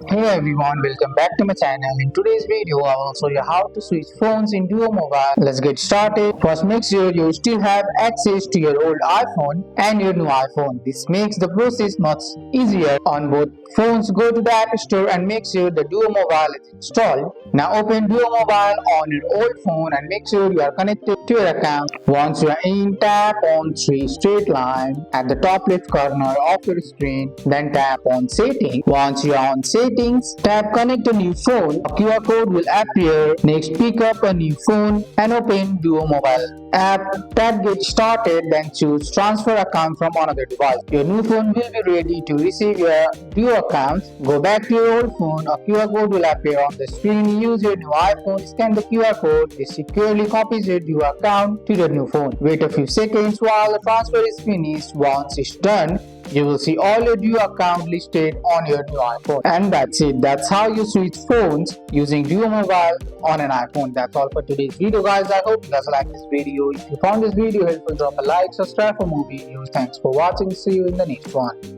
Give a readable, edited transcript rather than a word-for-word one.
Hey everyone, welcome back to my channel. In today's video, I will show you how to switch phones in Duo Mobile. Let's get started. First, make sure you still have access to your old iPhone and your new iPhone. This makes the process much easier on both phones. Go to the App Store and make sure the Duo Mobile is installed. Now open Duo Mobile on your old phone and make sure you are connected to your account. Once you are in, tap on three straight lines at the top left corner of your screen. Then tap on Settings. Once you are on Settings, tap Connect a new phone. A QR code will appear. Next, pick up a new phone and open Duo Mobile app. Tap Get Started, then choose Transfer Account from another device. Your new phone will be ready to receive your Duo account. Go back to your old phone. A QR code will appear on the screen. Use your new iPhone. Scan the QR code. This securely copies your Duo account to your new phone. Wait a few seconds while the transfer is finished. Once it's done, you will see all your Duo account listed on your new iPhone. And that's it. That's how you switch phones using Duo Mobile on an iPhone. That's all for today's video, guys. I hope you guys like this video. If you found this video helpful, drop a like, subscribe for more videos. Thanks for watching. See you in the next one.